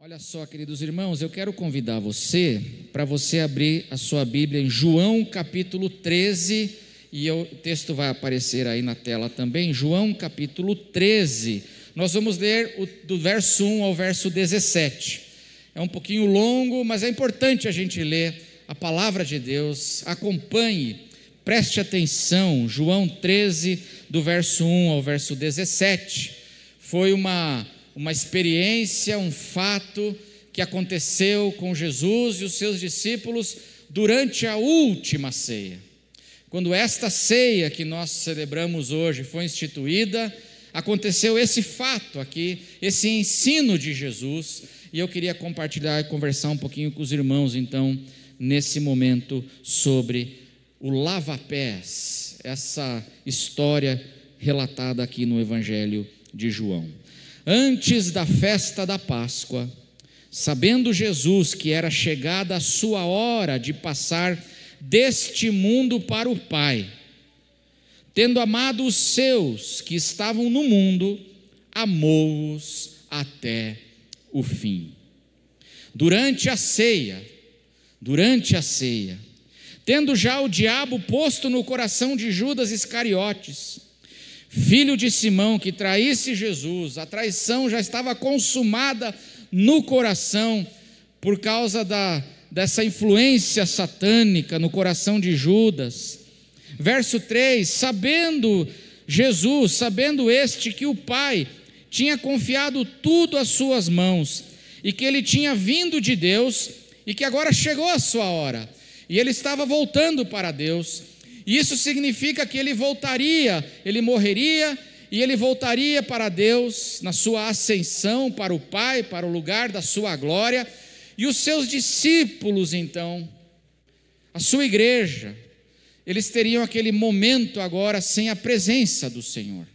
Olha só, queridos irmãos, eu quero convidar você para você abrir a sua Bíblia em João capítulo 13, e o texto vai aparecer aí na tela também. João capítulo 13, nós vamos ler do verso 1 ao verso 17. É um pouquinho longo, mas é importante a gente ler a palavra de Deus. Acompanhe, preste atenção. João 13, do verso 1 ao verso 17, foi uma experiência, um fato que aconteceu com Jesus e os seus discípulos durante a última ceia. Quando esta ceia que nós celebramos hoje foi instituída, aconteceu esse fato aqui, esse ensino de Jesus, e eu queria compartilhar e conversar um pouquinho com os irmãos, então, nesse momento, sobre o lava-pés, essa história relatada aqui no Evangelho de João. Antes da festa da Páscoa, sabendo Jesus que era chegada a sua hora de passar deste mundo para o Pai, tendo amado os seus que estavam no mundo, amou-os até o fim. Durante a ceia, tendo já o diabo posto no coração de Judas Iscariotes, filho de Simão, que traísse Jesus, a traição já estava consumada no coração por causa dessa influência satânica no coração de Judas. Verso 3, sabendo este que o Pai tinha confiado tudo às suas mãos, e que ele tinha vindo de Deus, e que agora chegou a sua hora, e ele estava voltando para Deus. Isso significa que ele voltaria, ele morreria e ele voltaria para Deus na sua ascensão para o Pai, para o lugar da sua glória. E os seus discípulos, então, a sua igreja, eles teriam aquele momento agora sem a presença do Senhor.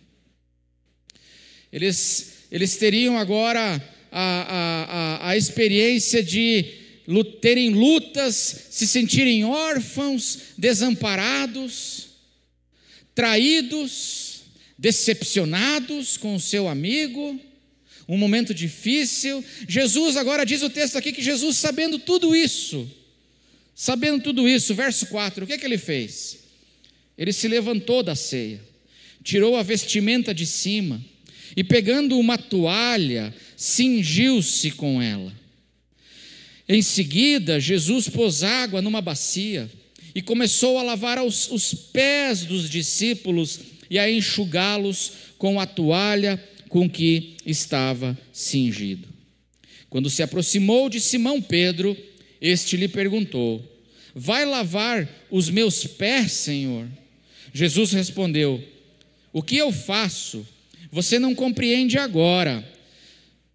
Eles teriam agora a experiência de terem lutas, se sentirem órfãos, desamparados, traídos, decepcionados com o seu amigo, um momento difícil. Jesus, agora diz o texto aqui que Jesus, sabendo tudo isso, verso 4, o que ele fez? Ele se levantou da ceia, tirou a vestimenta de cima e, pegando uma toalha, cingiu-se com ela. Em seguida, Jesus pôs água numa bacia e começou a lavar os pés dos discípulos e a enxugá-los com a toalha com que estava cingido. Quando se aproximou de Simão Pedro, este lhe perguntou: vai lavar os meus pés, Senhor? Jesus respondeu: o que eu faço, você não compreende agora,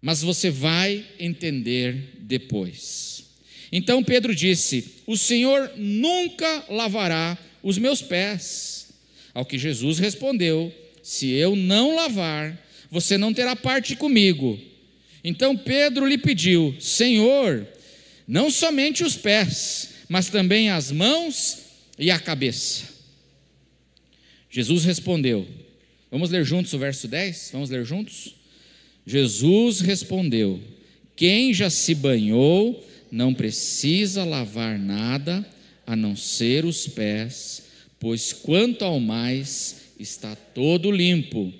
mas você vai entender depois. Então Pedro disse: o Senhor nunca lavará os meus pés. Ao que Jesus respondeu: se eu não lavar, você não terá parte comigo. Então Pedro lhe pediu: Senhor, não somente os pés, mas também as mãos e a cabeça. Jesus respondeu, vamos ler juntos o verso 10? Vamos ler juntos? Jesus respondeu: quem já se banhou não precisa lavar nada a não ser os pés, pois quanto ao mais está todo limpo,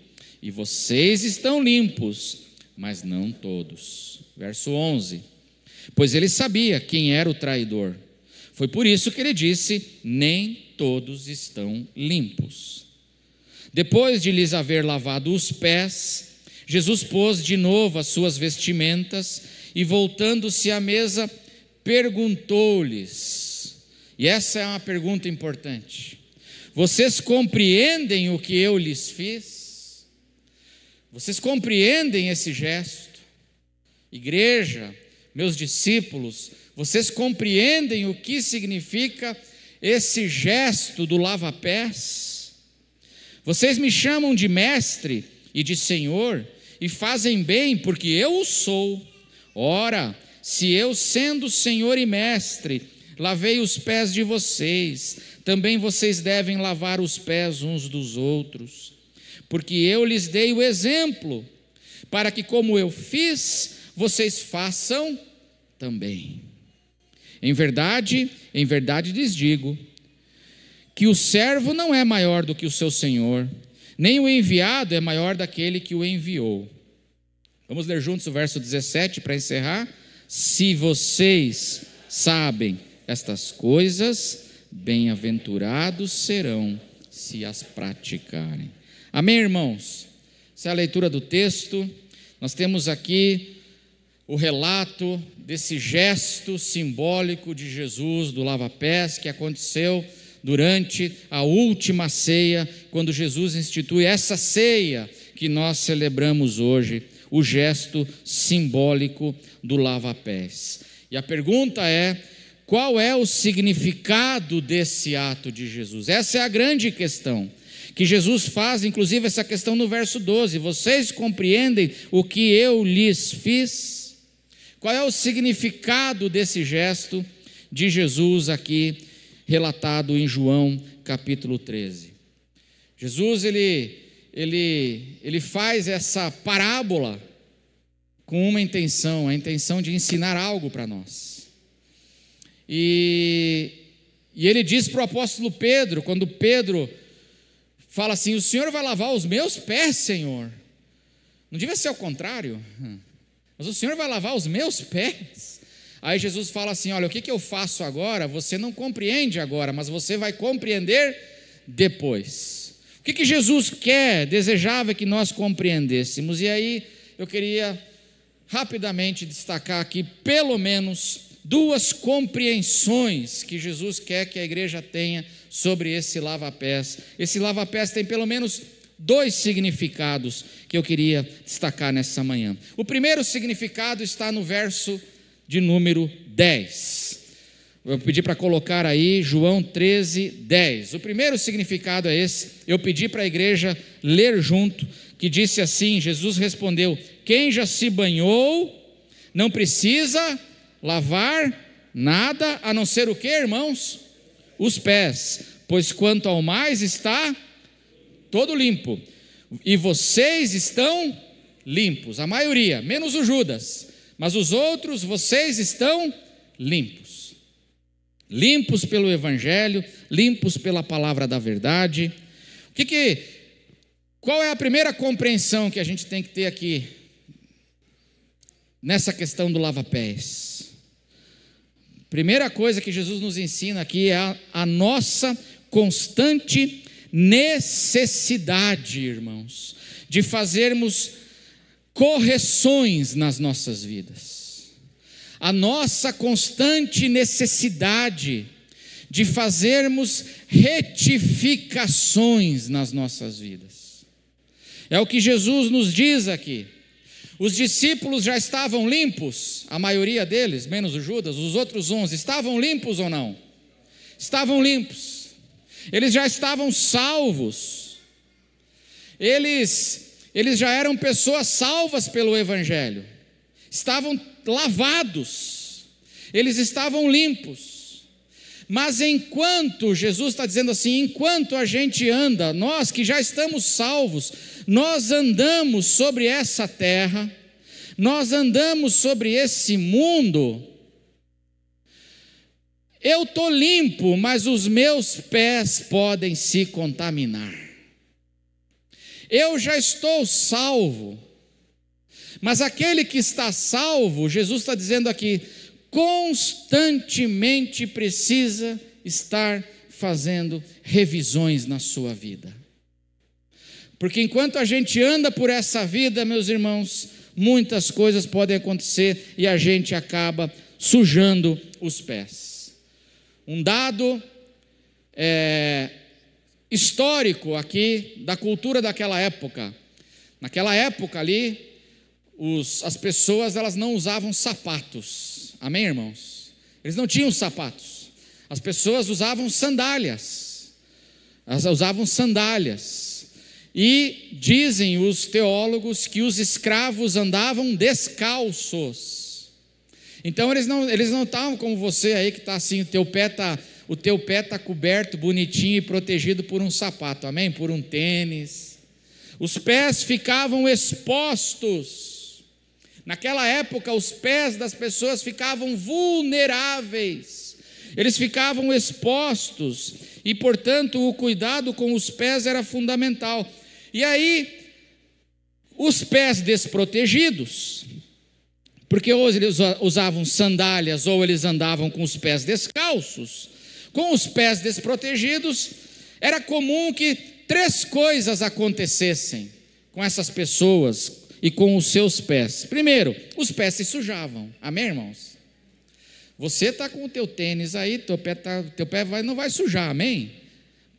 e vocês estão limpos, mas não todos. Verso 11, pois ele sabia quem era o traidor, foi por isso que ele disse: nem todos estão limpos. Depois de lhes haver lavado os pés, Jesus pôs de novo as suas vestimentas e, voltando-se à mesa, perguntou-lhes, e essa é uma pergunta importante: vocês compreendem o que eu lhes fiz? Vocês compreendem esse gesto? Igreja, meus discípulos, vocês compreendem o que significa esse gesto do lava-pés? Vocês me chamam de mestre e de Senhor, e fazem bem, porque eu o sou. Ora, se eu, sendo Senhor e Mestre, lavei os pés de vocês, também vocês devem lavar os pés uns dos outros, porque eu lhes dei o exemplo, para que, como eu fiz, vocês façam também. Em verdade lhes digo, que o servo não é maior do que o seu senhor, nem o enviado é maior daquele que o enviou. Vamos ler juntos o verso 17 para encerrar. Se vocês sabem estas coisas, bem-aventurados serão se as praticarem. Amém, irmãos? Essa é a leitura do texto. Nós temos aqui o relato desse gesto simbólico de Jesus do lava-pés que aconteceu durante a última ceia, quando Jesus institui essa ceia que nós celebramos hoje, o gesto simbólico do lava-pés. E a pergunta é: qual é o significado desse ato de Jesus? Essa é a grande questão que Jesus faz, inclusive essa questão no verso 12. Vocês compreendem o que eu lhes fiz? Qual é o significado desse gesto de Jesus aqui relatado em João capítulo 13? Jesus ele faz essa parábola com uma intenção, a intenção de ensinar algo para nós. E ele diz para o apóstolo Pedro, quando Pedro fala assim: o Senhor vai lavar os meus pés, Senhor? Não devia ser o contrário? Mas o Senhor vai lavar os meus pés? Aí Jesus fala assim: olha, o que eu faço agora, você não compreende agora, mas você vai compreender depois. O que Jesus desejava que nós compreendêssemos? E aí eu queria rapidamente destacar aqui pelo menos duas compreensões que Jesus quer que a igreja tenha sobre esse lava-pés. Esse lava-pés tem pelo menos dois significados que eu queria destacar nessa manhã. O primeiro significado está no verso de número 10. Eu pedi para colocar aí João 13, 10. O primeiro significado é esse. Eu pedi para a igreja ler junto, que disse assim: Jesus respondeu: quem já se banhou não precisa lavar nada, a não ser o que, irmãos? Os pés, pois quanto ao mais está todo limpo, e vocês estão limpos, a maioria, menos o Judas, mas os outros, vocês estão limpos. Limpos pelo Evangelho, limpos pela palavra da verdade. Qual é a primeira compreensão que a gente tem que ter aqui nessa questão do lava-pés? Primeira coisa que Jesus nos ensina aqui é a nossa constante necessidade, irmãos, de fazermos correções nas nossas vidas. A nossa constante necessidade de fazermos retificações nas nossas vidas. É o que Jesus nos diz aqui. Os discípulos já estavam limpos, a maioria deles, menos o Judas, os outros 11, estavam limpos ou não? Estavam limpos. Eles já estavam salvos. Eles já eram pessoas salvas pelo Evangelho. Estavam lavados. Eles estavam limpos. Mas enquanto, Jesus está dizendo assim, enquanto a gente anda, nós que já estamos salvos, nós andamos sobre essa terra, nós andamos sobre esse mundo, eu estou limpo, mas os meus pés podem se contaminar. Eu já estou salvo, mas aquele que está salvo, Jesus está dizendo aqui, constantemente precisa estar fazendo revisões na sua vida. Porque enquanto a gente anda por essa vida, meus irmãos, muitas coisas podem acontecer e a gente acaba sujando os pés. Um dado histórico aqui da cultura daquela época. Naquela época ali, as pessoas elas não usavam sapatos. Amém, irmãos? Eles não tinham sapatos. As pessoas usavam sandálias. Elas usavam sandálias. E dizem os teólogos que os escravos andavam descalços. Então eles não estavam como você aí que está assim, o teu pé está coberto, bonitinho e protegido por um sapato, amém? Por um tênis. Os pés ficavam expostos. Naquela época, os pés das pessoas ficavam vulneráveis, eles ficavam expostos, e, portanto, o cuidado com os pés era fundamental. E aí, os pés desprotegidos, porque ou eles usavam sandálias ou eles andavam com os pés descalços, com os pés desprotegidos, era comum que 3 coisas acontecessem com essas pessoas e com os seus pés. Primeiro, os pés se sujavam. Amém, irmãos? Você está com o teu tênis aí, teu pé não vai sujar, amém?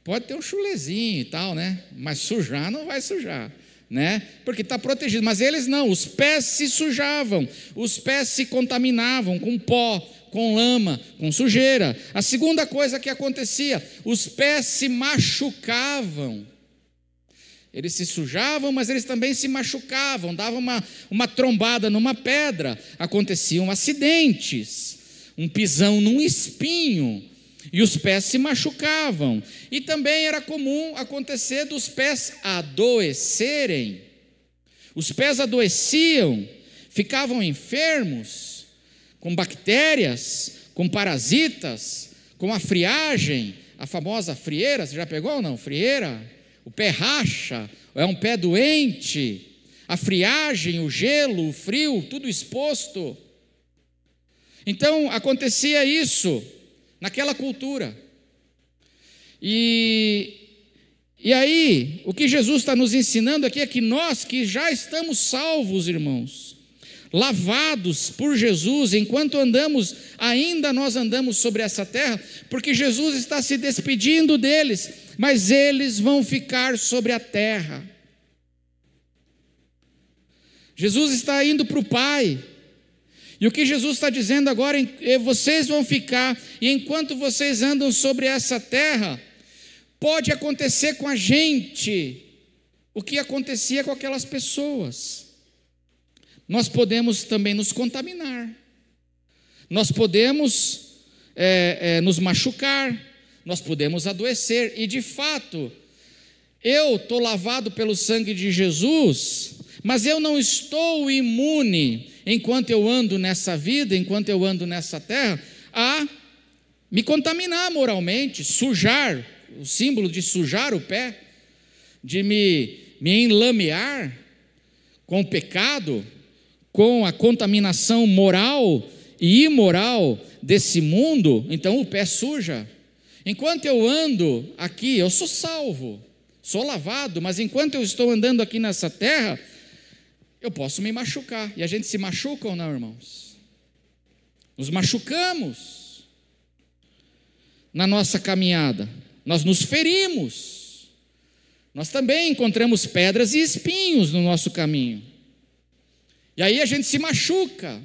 Pode ter um chulezinho e tal, né? Mas sujar não vai sujar, né? Porque está protegido. Mas eles não, os pés se sujavam, os pés se contaminavam com pó, com lama, com sujeira. A segunda coisa que acontecia, os pés se machucavam. Eles se sujavam, mas eles também se machucavam, davam uma trombada numa pedra, aconteciam acidentes, um pisão num espinho, e os pés se machucavam. E também era comum acontecer dos pés adoecerem. Os pés adoeciam, ficavam enfermos, com bactérias, com parasitas, com a friagem, a famosa frieira. Você já pegou ou não? Frieira? O pé racha, é um pé doente, a friagem, o gelo, o frio, tudo exposto. Então, acontecia isso naquela cultura. E aí, o que Jesus está nos ensinando aqui é que nós que já estamos salvos, irmãos, lavados por Jesus, enquanto nós andamos sobre essa terra, porque Jesus está se despedindo deles, mas eles vão ficar sobre a terra. Jesus está indo para o Pai, e o que Jesus está dizendo agora é: vocês vão ficar, e enquanto vocês andam sobre essa terra, pode acontecer com a gente o que acontecia com aquelas pessoas. Nós podemos também nos contaminar, nós podemos nos machucar, nós podemos adoecer, e de fato, eu estou lavado pelo sangue de Jesus, mas eu não estou imune, enquanto eu ando nessa vida, enquanto eu ando nessa terra, a me contaminar moralmente, sujar, o símbolo de sujar o pé, de me enlamear com o pecado, com a contaminação moral e imoral desse mundo. Então o pé suja. Enquanto eu ando aqui, eu sou salvo, sou lavado, mas enquanto eu estou andando aqui nessa terra, eu posso me machucar. E a gente se machuca ou não, irmãos? Nos machucamos na nossa caminhada, nós nos ferimos, nós também encontramos pedras e espinhos no nosso caminho. E aí a gente se machuca,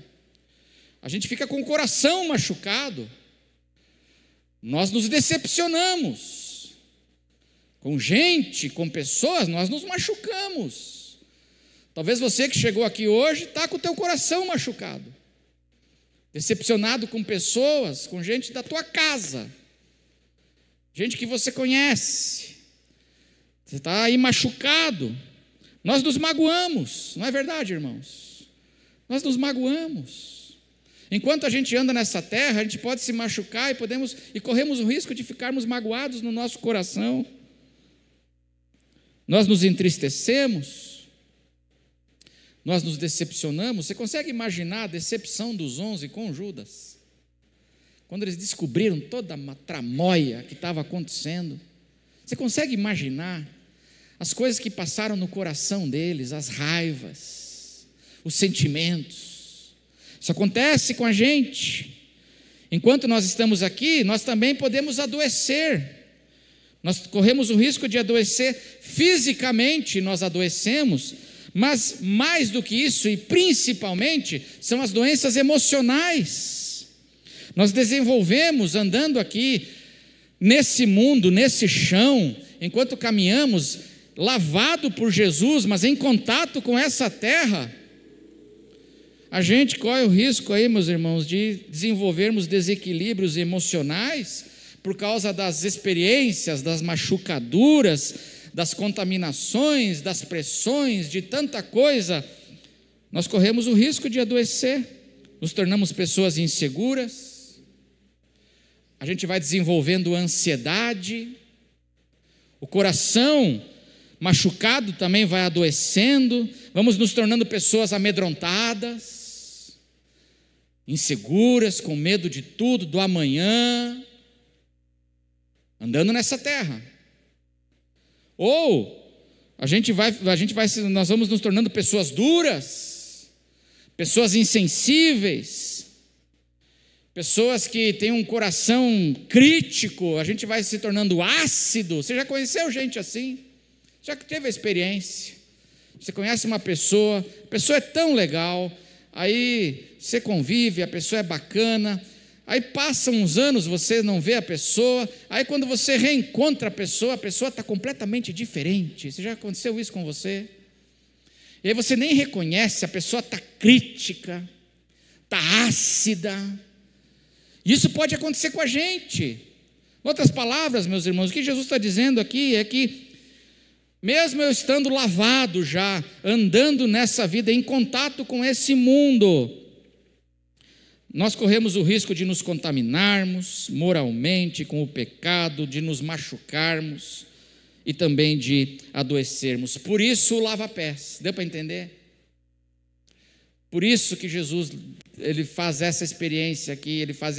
a gente fica com o coração machucado, nós nos decepcionamos com gente, com pessoas, nós nos machucamos. Talvez você que chegou aqui hoje está com o teu coração machucado, decepcionado com pessoas, com gente da tua casa, gente que você conhece, você está aí machucado. Nós nos magoamos, não é verdade, irmãos? Nós nos magoamos. Enquanto a gente anda nessa terra, a gente pode se machucar e corremos o risco de ficarmos magoados no nosso coração. Nós nos entristecemos, nós nos decepcionamos. Você consegue imaginar a decepção dos 11 com Judas? Quando eles descobriram toda a tramóia que estava acontecendo, você consegue imaginar as coisas que passaram no coração deles, as raivas, os sentimentos? Isso acontece com a gente. Enquanto nós estamos aqui, nós também podemos adoecer. Nós corremos o risco de adoecer fisicamente, nós adoecemos, mas mais do que isso, e principalmente, são as doenças emocionais. Nós desenvolvemos, andando aqui, nesse mundo, nesse chão, enquanto caminhamos, lavado por Jesus, mas em contato com essa terra, a gente corre o risco aí, meus irmãos, de desenvolvermos desequilíbrios emocionais por causa das experiências, das machucaduras, das contaminações, das pressões, de tanta coisa nós corremos o risco de adoecer, nos tornamos pessoas inseguras, a gente vai desenvolvendo ansiedade, o coração machucado também vai adoecendo, vamos nos tornando pessoas amedrontadas, inseguras, com medo de tudo, do amanhã, andando nessa terra. Ou nós vamos nos tornando pessoas duras, pessoas insensíveis, pessoas que têm um coração crítico, a gente vai se tornando ácido. Você já conheceu gente assim? Já que teve a experiência? Você conhece uma pessoa, a pessoa é tão legal, aí você convive, a pessoa é bacana, aí passam uns anos, você não vê a pessoa, aí quando você reencontra a pessoa está completamente diferente. Você já aconteceu isso com você? E aí você nem reconhece, a pessoa está crítica, está ácida. Isso pode acontecer com a gente. Em outras palavras, meus irmãos, o que Jesus está dizendo aqui é que, mesmo eu estando lavado já, andando nessa vida, em contato com esse mundo, nós corremos o risco de nos contaminarmos moralmente com o pecado, de nos machucarmos e também de adoecermos. Por isso o lava-pés, deu para entender? Por isso que Jesus, ele faz essa experiência aqui, ele faz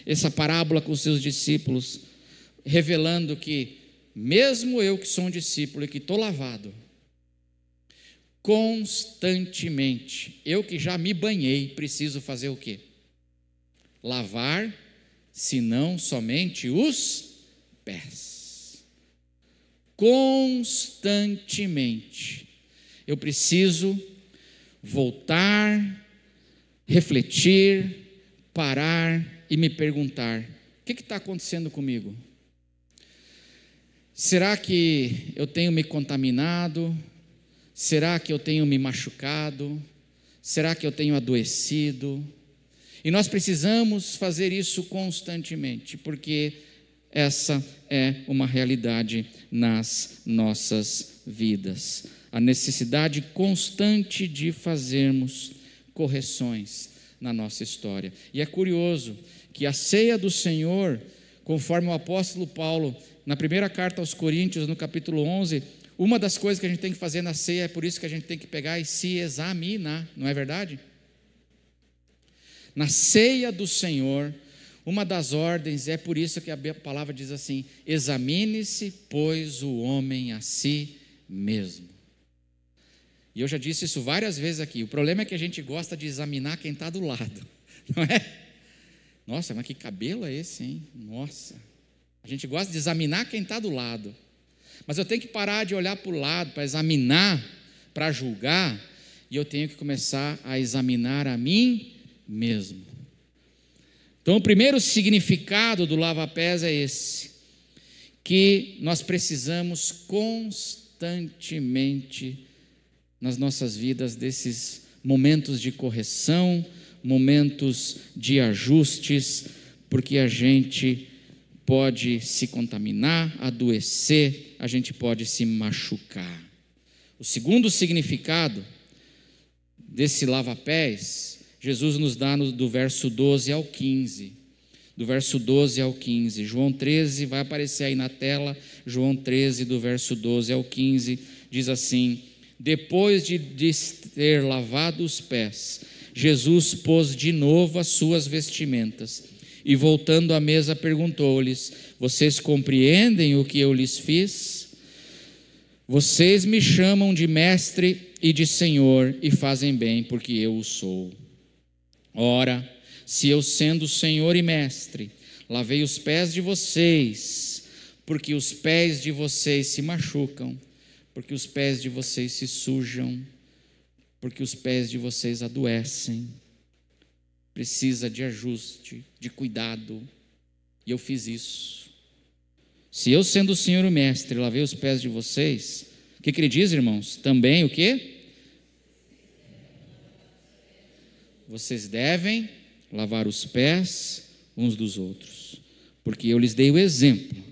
essa parábola com os seus discípulos, revelando que mesmo eu que sou um discípulo e que estou lavado, constantemente, eu que já me banhei, preciso fazer o quê? Lavar, senão somente os pés. Constantemente, eu preciso voltar, refletir, parar e me perguntar: o que está acontecendo comigo? Será que eu tenho me contaminado? Será que eu tenho me machucado? Será que eu tenho adoecido? E nós precisamos fazer isso constantemente, porque essa é uma realidade nas nossas vidas. A necessidade constante de fazermos correções na nossa história. E é curioso que a ceia do Senhor, conforme o apóstolo Paulo, na primeira carta aos Coríntios, no capítulo 11, uma das coisas que a gente tem que fazer na ceia, é por isso que a gente tem que pegar e se examinar, não é verdade? Na ceia do Senhor, uma das ordens, é por isso que a palavra diz assim: examine-se, pois, o homem a si mesmo. E eu já disse isso várias vezes aqui, o problema é que a gente gosta de examinar quem está do lado, não é? Nossa, mas que cabelo é esse, hein? Nossa, a gente gosta de examinar quem está do lado, mas eu tenho que parar de olhar para o lado, para examinar, para julgar, e eu tenho que começar a examinar a mim mesmo. Então, o primeiro significado do lava-pés é esse, que nós precisamos constantemente nas nossas vidas desses momentos de correção, momentos de ajustes, porque a gente pode se contaminar, adoecer, a gente pode se machucar. O segundo significado desse lava-pés, Jesus nos dá do verso 12 ao 15. Do verso 12 ao 15. João 13, vai aparecer aí na tela. João 13, do verso 12 ao 15, diz assim: depois de ter lavado os pés, Jesus pôs de novo as suas vestimentas e, voltando à mesa, perguntou-lhes: vocês compreendem o que eu lhes fiz? Vocês me chamam de mestre e de Senhor, e fazem bem, porque eu o sou. Ora, se eu, sendo Senhor e mestre, lavei os pés de vocês, porque os pés de vocês se machucam, porque os pés de vocês se sujam, porque os pés de vocês adoecem, precisa de ajuste, de cuidado, e eu fiz isso. Se eu, sendo o Senhor e mestre, lavei os pés de vocês, o que ele diz, irmãos? Também o quê? Vocês devem lavar os pés uns dos outros, porque eu lhes dei o exemplo,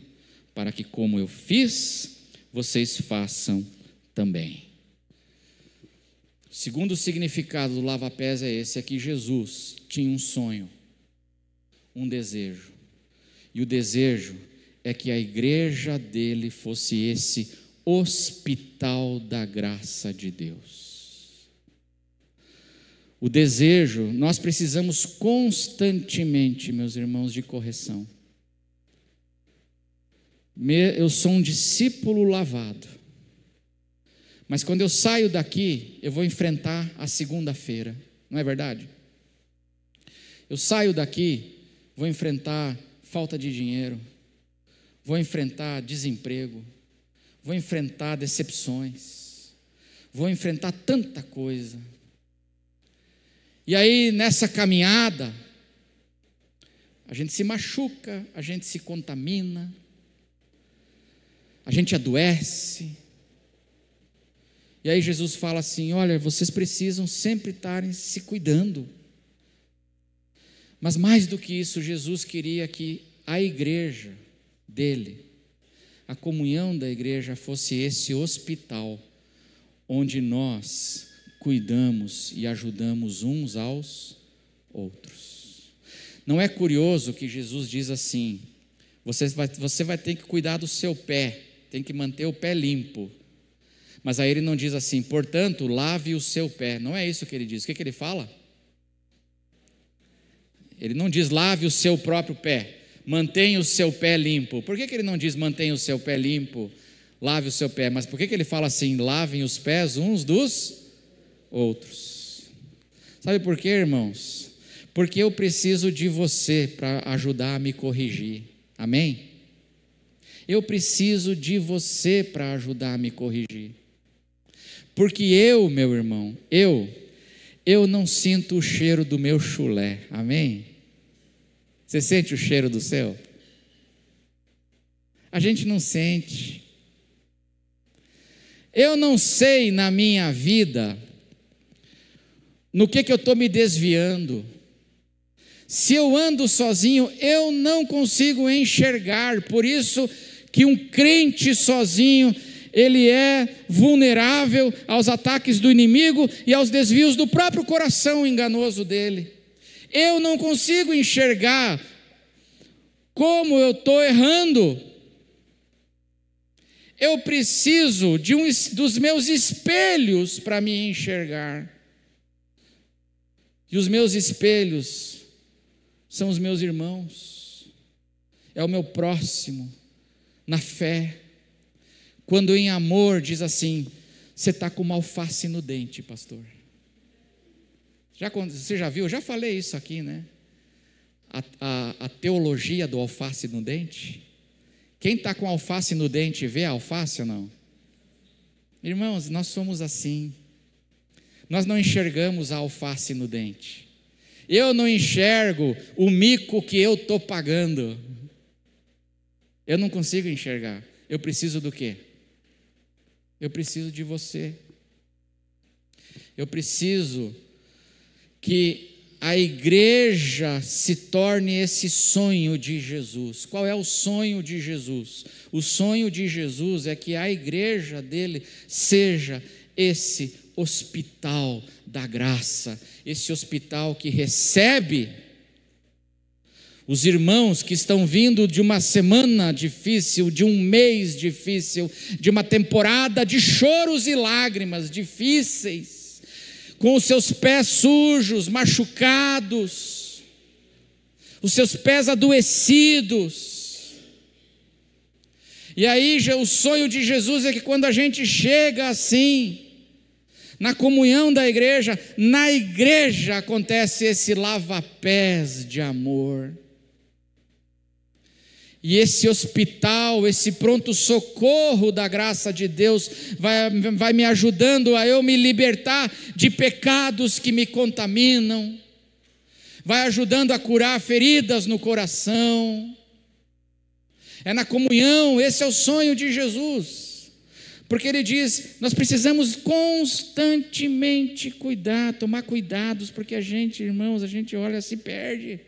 para que, como eu fiz, vocês façam também. O segundo significado do lava-pés é esse: é que Jesus tinha um sonho, um desejo. E o desejo é que a igreja dele fosse esse hospital da graça de Deus. O desejo, nós precisamos constantemente, meus irmãos, de correção. Eu sou um discípulo lavado, mas quando eu saio daqui, eu vou enfrentar a segunda-feira, não é verdade? Eu saio daqui, vou enfrentar falta de dinheiro, vou enfrentar desemprego, vou enfrentar decepções, vou enfrentar tanta coisa. E aí, nessa caminhada, a gente se machuca, a gente se contamina, a gente adoece. E aí Jesus fala assim: olha, vocês precisam sempre estarem se cuidando. Mas mais do que isso, Jesus queria que a igreja dele, a comunhão da igreja, fosse esse hospital onde nós cuidamos e ajudamos uns aos outros. Não é curioso que Jesus diz assim: você vai ter que cuidar do seu pé, tem que manter o pé limpo. Mas aí ele não diz assim: portanto, lave o seu pé. Não é isso que ele diz. O que ele fala? Ele não diz lave o seu próprio pé, mantenha o seu pé limpo. Por que ele não diz mantenha o seu pé limpo, lave o seu pé? Mas por que ele fala assim: lavem os pés uns dos outros? Sabe por quê, irmãos? Porque eu preciso de você para ajudar a me corrigir. Amém? Eu preciso de você para ajudar a me corrigir. Porque eu, meu irmão, eu não sinto o cheiro do meu chulé. Amém? Você sente o cheiro do seu? A gente não sente. Eu não sei na minha vida no que eu estou me desviando. Se eu ando sozinho, eu não consigo enxergar. Por isso que um crente sozinho, ele é vulnerável aos ataques do inimigo e aos desvios do próprio coração enganoso dele. Eu não consigo enxergar como eu estou errando. Eu preciso dos meus espelhos para me enxergar. E os meus espelhos são os meus irmãos, é o meu próximo, na fé. Quando em amor diz assim: você está com uma alface no dente, pastor. Você já viu? Eu já falei isso aqui, né? A teologia do alface no dente. Quem está com alface no dente vê a alface ou não? Irmãos, nós somos assim. Nós não enxergamos a alface no dente. Eu não enxergo o mico que eu estou pagando. Eu não consigo enxergar. Eu preciso do quê? Eu preciso de você. Eu preciso que a igreja se torne esse sonho de Jesus. Qual é o sonho de Jesus? O sonho de Jesus é que a igreja dele seja esse hospital da graça, esse hospital que recebe os irmãos que estão vindo de uma semana difícil, de um mês difícil, de uma temporada de choros e lágrimas difíceis, com os seus pés sujos, machucados, os seus pés adoecidos. E aí o sonho de Jesus é que quando a gente chega assim, na comunhão da igreja, na igreja acontece esse lava-pés de amor. E esse hospital, esse pronto-socorro da graça de Deus vai me ajudando a eu me libertar de pecados que me contaminam, vai ajudando a curar feridas no coração. É na comunhão, esse é o sonho de Jesus. Porque ele diz, nós precisamos constantemente tomar cuidados, porque a gente, irmãos, a gente olha, se perde.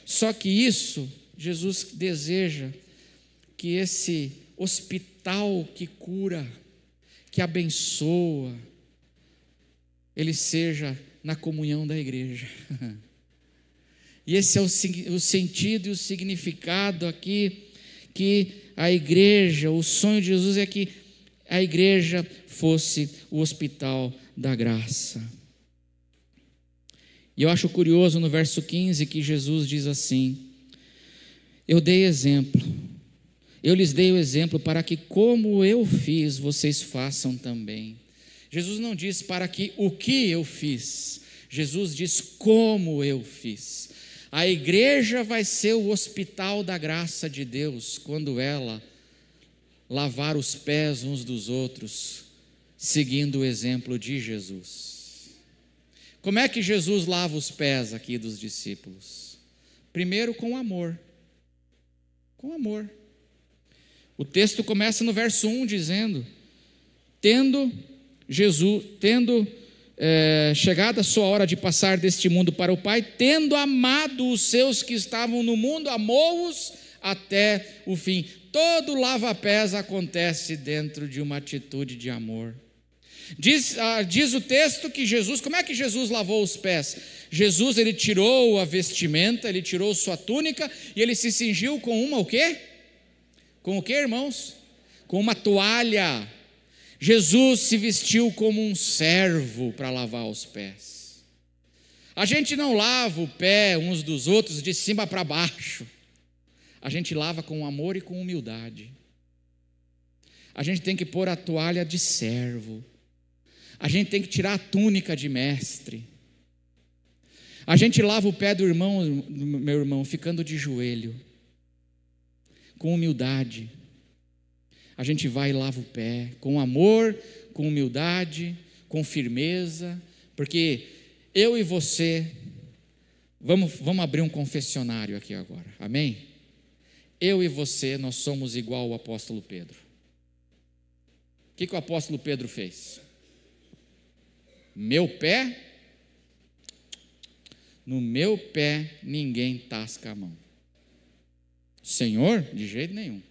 Só que isso, Jesus deseja que esse hospital que cura, que abençoa, ele seja na comunhão da igreja. E esse é o sentido e o significado aqui, que a igreja, o sonho de Jesus é que a igreja fosse o hospital da graça. E eu acho curioso no verso 15 que Jesus diz assim: eu lhes dei o exemplo para que como eu fiz, vocês façam também. Jesus não diz para que o que eu fiz, Jesus diz como eu fiz. A igreja vai ser o hospital da graça de Deus quando ela lavar os pés uns dos outros, seguindo o exemplo de Jesus. Como é que Jesus lava os pés aqui dos discípulos? Primeiro com amor. Com amor. O texto começa no verso 1 dizendo: tendo chegada a sua hora de passar deste mundo para o Pai, tendo amado os seus que estavam no mundo, amou-os até o fim. Todo lava-pés acontece dentro de uma atitude de amor. Diz o texto que Jesus, como é que Jesus lavou os pés? Jesus, ele tirou a vestimenta, ele tirou sua túnica e ele se cingiu com uma o quê? Com o quê, irmãos? Com uma toalha. Jesus se vestiu como um servo para lavar os pés. A gente não lava o pé uns dos outros de cima para baixo. A gente lava com amor e com humildade. A gente tem que pôr a toalha de servo. A gente tem que tirar a túnica de mestre. A gente lava o pé do meu irmão, ficando de joelho, com humildade. A gente vai e lava o pé, com amor, com humildade, com firmeza, porque eu e você, vamos abrir um confessionário aqui agora, amém? Eu e você, nós somos igual ao apóstolo Pedro. O que o apóstolo Pedro fez? Meu pé, no meu pé ninguém tasca a mão. Senhor, de jeito nenhum.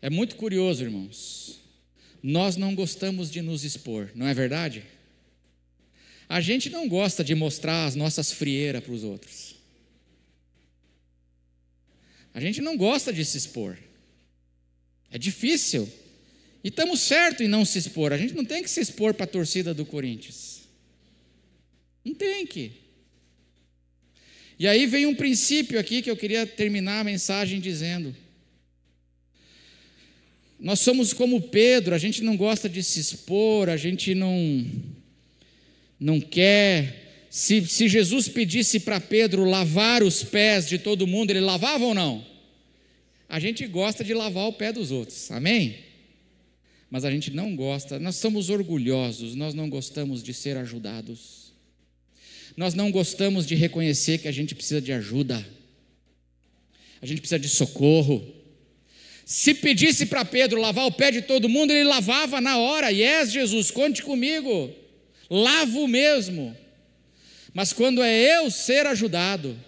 É muito curioso, irmãos. Nós não gostamos de nos expor, não é verdade? A gente não gosta de mostrar as nossas frieiras para os outros. A gente não gosta de se expor. É difícil. E estamos certos em não se expor. A gente não tem que se expor para a torcida do Corinthians. Não tem que. E aí vem um princípio aqui que eu queria terminar a mensagem dizendo. Nós somos como Pedro, a gente não gosta de se expor, a gente não quer. Se Jesus pedisse para Pedro lavar os pés de todo mundo, ele lavava ou não? A gente gosta de lavar o pé dos outros, amém? Mas a gente não gosta, nós somos orgulhosos, nós não gostamos de ser ajudados. Nós não gostamos de reconhecer que a gente precisa de ajuda. A gente precisa de socorro. Se pedisse para Pedro lavar o pé de todo mundo, ele lavava na hora. Yes, Jesus, conte comigo. Lavo mesmo. Mas quando é eu ser ajudado,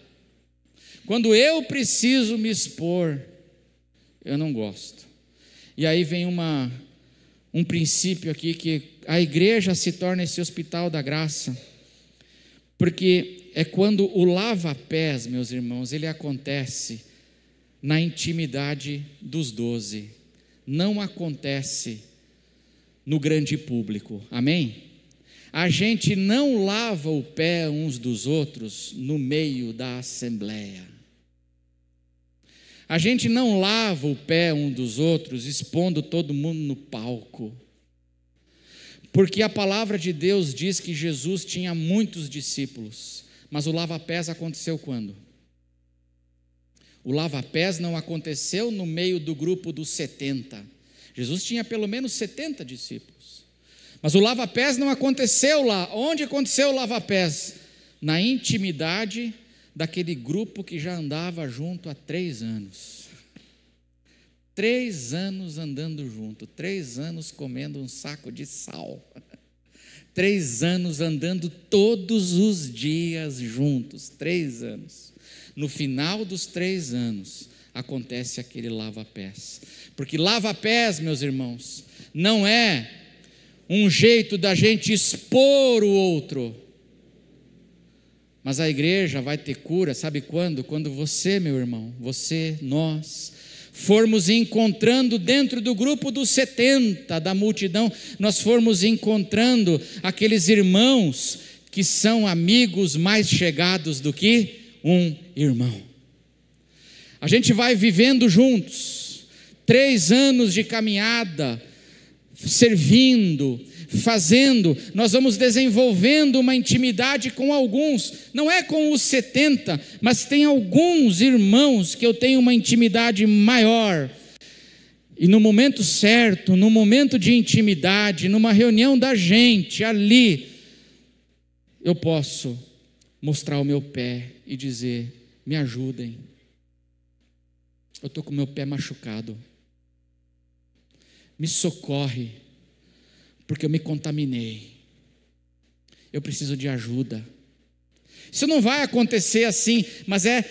quando eu preciso me expor, eu não gosto. E aí vem um princípio aqui, que a igreja se torna esse hospital da graça, porque é quando o lava-pés, meus irmãos, ele acontece na intimidade dos 12, não acontece no grande público, amém? A gente não lava o pé uns dos outros no meio da assembleia. A gente não lava o pé um dos outros expondo todo mundo no palco. Porque a palavra de Deus diz que Jesus tinha muitos discípulos, mas o lava-pés aconteceu quando? O lava-pés não aconteceu no meio do grupo dos 70. Jesus tinha pelo menos 70 discípulos. Mas o lava-pés não aconteceu lá. Onde aconteceu o lava-pés? Na intimidade daquele grupo que já andava junto há 3 anos. 3 anos andando junto, 3 anos comendo um saco de sal. 3 anos andando todos os dias juntos, 3 anos. No final dos 3 anos, acontece aquele lava-pés. Porque lava-pés, meus irmãos, não é um jeito da gente expor o outro. Mas a igreja vai ter cura, sabe quando? Quando você, meu irmão, você, nós, formos encontrando dentro do grupo dos 70, da multidão, nós formos encontrando aqueles irmãos que são amigos mais chegados do que um irmão. A gente vai vivendo juntos, 3 anos de caminhada, servindo, fazendo, nós vamos desenvolvendo uma intimidade com alguns, não é com os 70, mas tem alguns irmãos que eu tenho uma intimidade maior, e no momento certo, no momento de intimidade, numa reunião da gente, ali, eu posso mostrar o meu pé e dizer, me ajudem, eu estou com o meu pé machucado, me socorre, porque eu me contaminei, eu preciso de ajuda. Isso não vai acontecer assim, mas é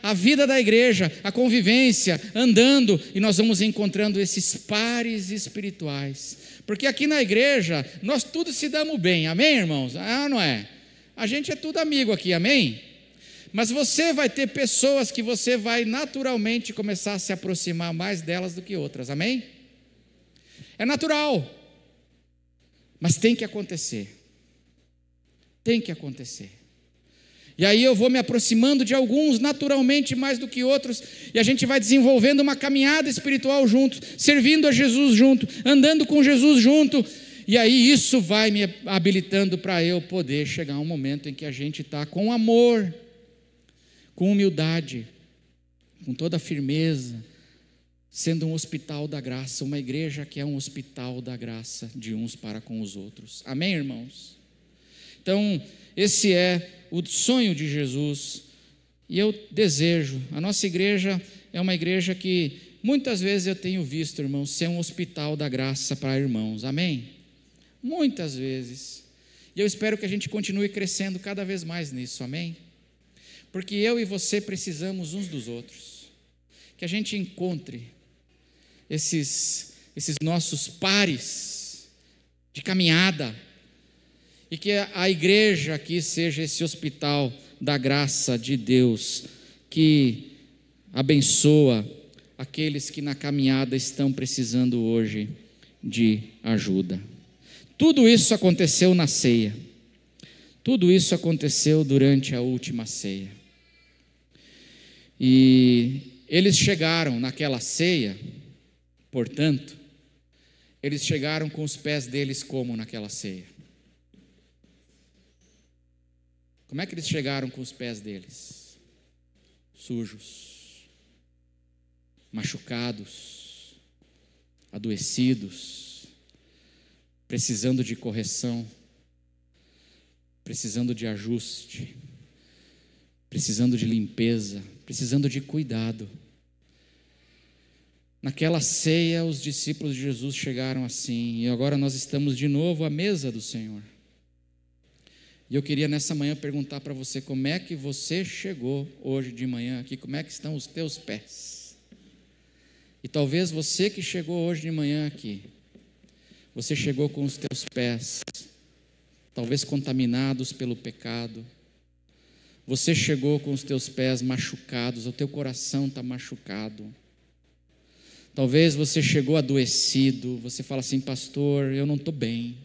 a vida da igreja, a convivência, andando, e nós vamos encontrando esses pares espirituais, porque aqui na igreja, nós todos se damos bem, amém, irmãos? Ah, não é? A gente é tudo amigo aqui, amém? Mas você vai ter pessoas que você vai naturalmente começar a se aproximar mais delas do que outras, amém? É natural. Mas tem que acontecer. Tem que acontecer. E aí eu vou me aproximando de alguns naturalmente mais do que outros, e a gente vai desenvolvendo uma caminhada espiritual junto, servindo a Jesus junto, andando com Jesus junto, e aí isso vai me habilitando para eu poder chegar a um momento em que a gente está com amor, com humildade, com toda firmeza, sendo um hospital da graça, uma igreja que é um hospital da graça de uns para com os outros. Amém, irmãos? Então, esse é o sonho de Jesus, e eu desejo, a nossa igreja é uma igreja que muitas vezes eu tenho visto, irmãos, ser um hospital da graça para irmãos, amém? Muitas vezes, e eu espero que a gente continue crescendo cada vez mais nisso, amém? Porque eu e você precisamos uns dos outros, que a gente encontre esses nossos pares de caminhada, e que a igreja aqui seja esse hospital da graça de Deus, que abençoa aqueles que na caminhada estão precisando hoje de ajuda. Tudo isso aconteceu na ceia, tudo isso aconteceu durante a última ceia, e eles chegaram naquela ceia. Portanto, eles chegaram com os pés deles como naquela ceia? Como é que eles chegaram com os pés deles? Sujos, machucados, adoecidos, precisando de correção, precisando de ajuste, precisando de limpeza, precisando de cuidado. Naquela ceia, os discípulos de Jesus chegaram assim, e agora nós estamos de novo à mesa do Senhor. E eu queria nessa manhã perguntar para você, como é que você chegou hoje de manhã aqui, como é que estão os teus pés? E talvez você que chegou hoje de manhã aqui, você chegou com os teus pés, talvez contaminados pelo pecado, você chegou com os teus pés machucados, o teu coração está machucado. Talvez você chegou adoecido, você fala assim, pastor, eu não estou bem.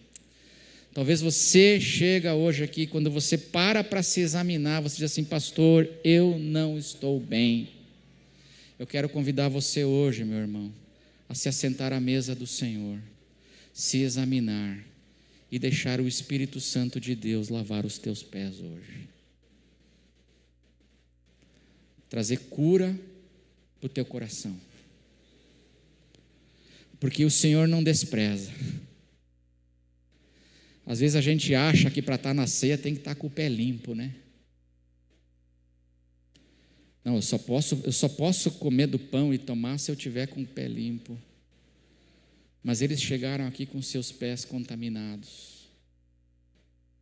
Talvez você chega hoje aqui, quando você para se examinar, você diz assim, pastor, eu não estou bem. Eu quero convidar você hoje, meu irmão, a se assentar à mesa do Senhor, se examinar e deixar o Espírito Santo de Deus lavar os teus pés hoje. Trazer cura para o teu coração. Porque o Senhor não despreza. Às vezes a gente acha que para estar na ceia tem que estar com o pé limpo, né? Não, eu só posso comer do pão e tomar se eu tiver com o pé limpo. Mas eles chegaram aqui com seus pés contaminados.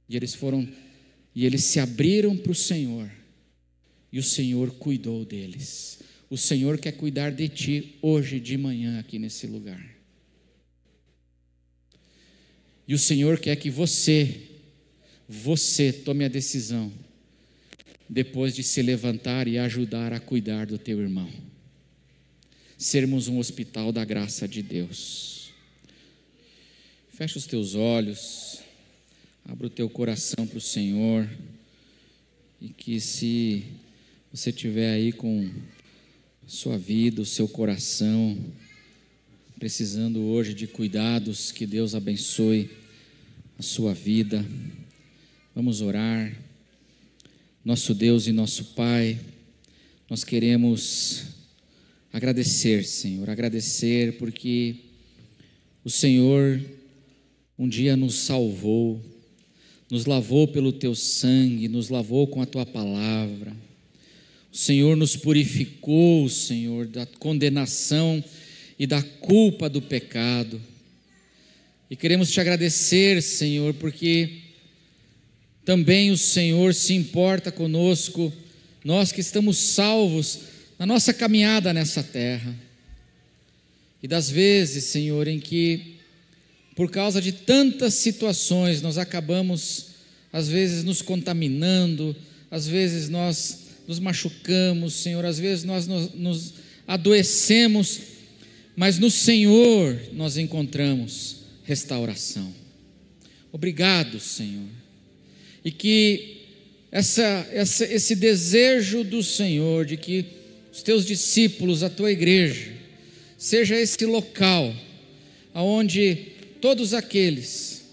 E eles se abriram para o Senhor. E o Senhor cuidou deles. O Senhor quer cuidar de ti hoje de manhã aqui nesse lugar. E o Senhor quer que você tome a decisão, depois de se levantar e ajudar a cuidar do teu irmão. Sermos um hospital da graça de Deus. Fecha os teus olhos, abra o teu coração para o Senhor, e que se você estiver aí com a sua vida, o seu coração, precisando hoje de cuidados, que Deus abençoe a sua vida. Vamos orar. Nosso Deus e nosso Pai, nós queremos agradecer, Senhor, agradecer porque o Senhor um dia nos salvou, nos lavou pelo teu sangue, nos lavou com a tua palavra. O Senhor nos purificou, Senhor, da condenação e da culpa do pecado. E queremos te agradecer, Senhor, porque também o Senhor se importa conosco, nós que estamos salvos na nossa caminhada nessa terra. E das vezes, Senhor, em que, por causa de tantas situações, nós acabamos, às vezes, nos contaminando, às vezes nós nos machucamos, Senhor, às vezes nós nos adoecemos, mas no Senhor nós encontramos restauração. Obrigado, Senhor. E que esse desejo do Senhor, de que os teus discípulos, a tua igreja, seja esse local onde todos aqueles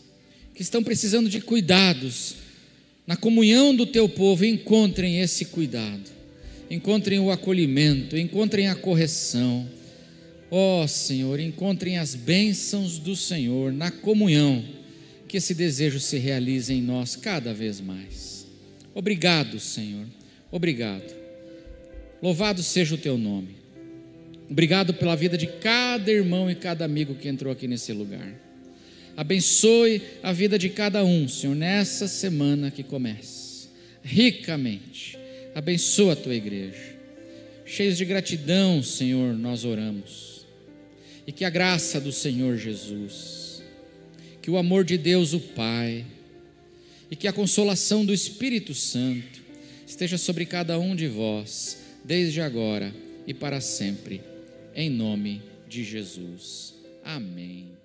que estão precisando de cuidados, na comunhão do teu povo, encontrem esse cuidado, encontrem o acolhimento, encontrem a correção. Ó Senhor, encontrem as bênçãos do Senhor na comunhão, que esse desejo se realize em nós cada vez mais. Obrigado, Senhor, obrigado. Louvado seja o teu nome. Obrigado pela vida de cada irmão e cada amigo que entrou aqui nesse lugar. Abençoe a vida de cada um, Senhor, nessa semana que começa, ricamente. Abençoa a tua igreja. Cheios de gratidão, Senhor, nós oramos. E que a graça do Senhor Jesus, que o amor de Deus o Pai, e que a consolação do Espírito Santo esteja sobre cada um de vós, desde agora e para sempre, em nome de Jesus. Amém.